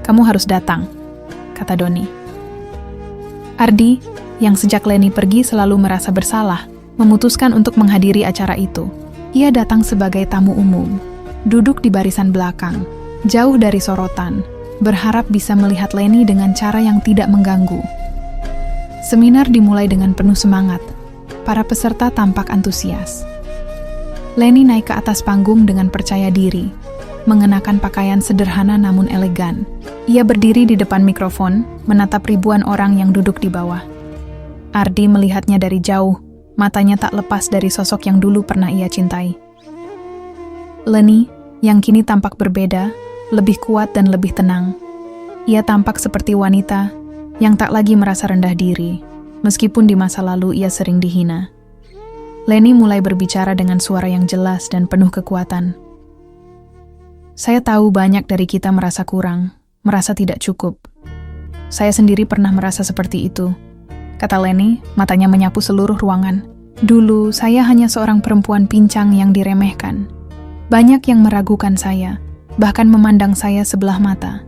Kamu harus datang," kata Doni. Ardi, yang sejak Leni pergi selalu merasa bersalah, memutuskan untuk menghadiri acara itu. Ia datang sebagai tamu umum, duduk di barisan belakang, jauh dari sorotan, berharap bisa melihat Leni dengan cara yang tidak mengganggu. Seminar dimulai dengan penuh semangat. Para peserta tampak antusias. Leni naik ke atas panggung dengan percaya diri, mengenakan pakaian sederhana namun elegan. Ia berdiri di depan mikrofon, menatap ribuan orang yang duduk di bawah. Ardi melihatnya dari jauh, matanya tak lepas dari sosok yang dulu pernah ia cintai. Leni, yang kini tampak berbeda, lebih kuat dan lebih tenang. Ia tampak seperti wanita yang tak lagi merasa rendah diri, meskipun di masa lalu ia sering dihina. Leni mulai berbicara dengan suara yang jelas dan penuh kekuatan. "Saya tahu banyak dari kita merasa kurang, merasa tidak cukup. Saya sendiri pernah merasa seperti itu, kata Leni, matanya menyapu seluruh ruangan. Dulu, saya hanya seorang perempuan pincang yang diremehkan. Banyak yang meragukan saya, bahkan memandang saya sebelah mata.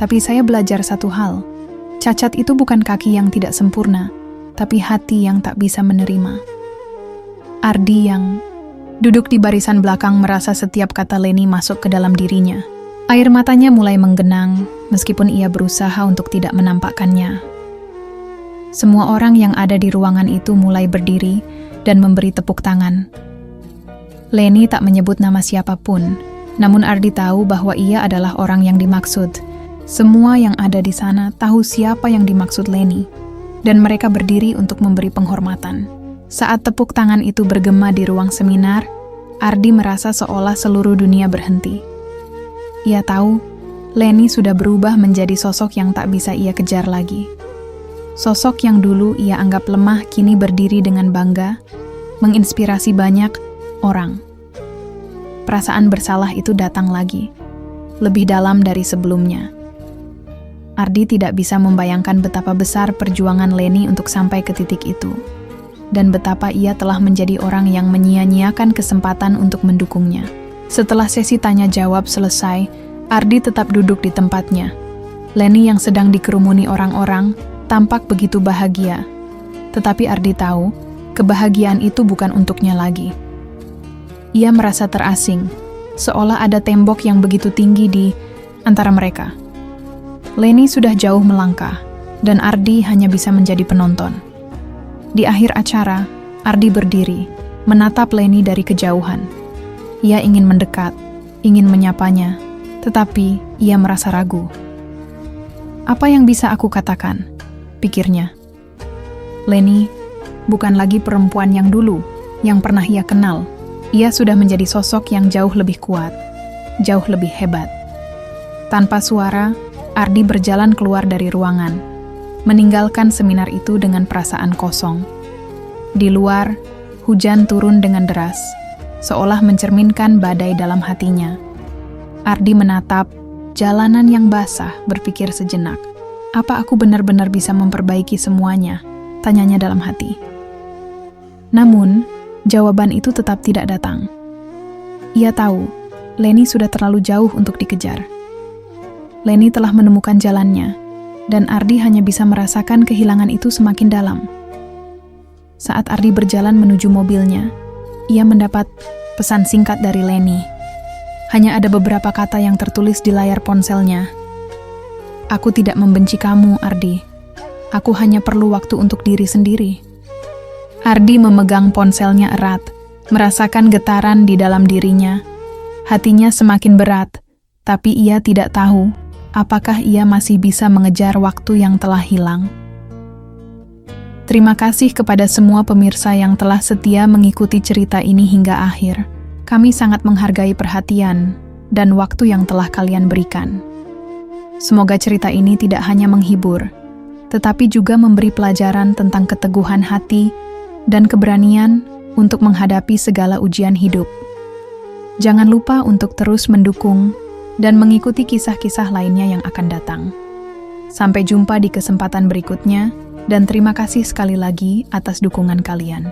Tapi saya belajar satu hal. Cacat itu bukan kaki yang tidak sempurna, tapi hati yang tak bisa menerima. Ardi yang duduk di barisan belakang merasa setiap kata Leni masuk ke dalam dirinya. Air matanya mulai menggenang, meskipun ia berusaha untuk tidak menampakkannya. Semua orang yang ada di ruangan itu mulai berdiri dan memberi tepuk tangan. Leni tak menyebut nama siapapun, namun Ardi tahu bahwa ia adalah orang yang dimaksud. Semua yang ada di sana tahu siapa yang dimaksud Leni, dan mereka berdiri untuk memberi penghormatan. Saat tepuk tangan itu bergema di ruang seminar, Ardi merasa seolah seluruh dunia berhenti. Ia tahu, Leni sudah berubah menjadi sosok yang tak bisa ia kejar lagi. Sosok yang dulu ia anggap lemah kini berdiri dengan bangga, menginspirasi banyak orang. Perasaan bersalah itu datang lagi, lebih dalam dari sebelumnya. Ardi tidak bisa membayangkan betapa besar perjuangan Leni untuk sampai ke titik itu, dan betapa ia telah menjadi orang yang menyia-nyiakan kesempatan untuk mendukungnya. Setelah sesi tanya-jawab selesai, Ardi tetap duduk di tempatnya. Leni yang sedang dikerumuni orang-orang tampak begitu bahagia, tetapi Ardi tahu, kebahagiaan itu bukan untuknya lagi. Ia merasa terasing, seolah ada tembok yang begitu tinggi di antara mereka. Leni sudah jauh melangkah, dan Ardi hanya bisa menjadi penonton. Di akhir acara, Ardi berdiri, menatap Leni dari kejauhan. Ia ingin mendekat, ingin menyapanya, tetapi ia merasa ragu. Apa yang bisa aku katakan? Pikirnya. Leni bukan lagi perempuan yang dulu, yang pernah ia kenal. Ia sudah menjadi sosok yang jauh lebih kuat, jauh lebih hebat. Tanpa suara, Ardi berjalan keluar dari ruangan, meninggalkan seminar itu dengan perasaan kosong. Di luar, hujan turun dengan deras, seolah mencerminkan badai dalam hatinya. Ardi menatap jalanan yang basah, berpikir sejenak. Apa aku benar-benar bisa memperbaiki semuanya? Tanyanya dalam hati. Namun, jawaban itu tetap tidak datang. Ia tahu, Leni sudah terlalu jauh untuk dikejar. Leni telah menemukan jalannya, dan Ardi hanya bisa merasakan kehilangan itu semakin dalam. Saat Ardi berjalan menuju mobilnya, ia mendapat pesan singkat dari Leni. Hanya ada beberapa kata yang tertulis di layar ponselnya. Aku tidak membenci kamu, Ardi. Aku hanya perlu waktu untuk diri sendiri. Ardi memegang ponselnya erat, merasakan getaran di dalam dirinya. Hatinya semakin berat, tapi ia tidak tahu apakah ia masih bisa mengejar waktu yang telah hilang. Terima kasih kepada semua pemirsa yang telah setia mengikuti cerita ini hingga akhir. Kami sangat menghargai perhatian dan waktu yang telah kalian berikan. Semoga cerita ini tidak hanya menghibur, tetapi juga memberi pelajaran tentang keteguhan hati dan keberanian untuk menghadapi segala ujian hidup. Jangan lupa untuk terus mendukung dan mengikuti kisah-kisah lainnya yang akan datang. Sampai jumpa di kesempatan berikutnya, dan terima kasih sekali lagi atas dukungan kalian.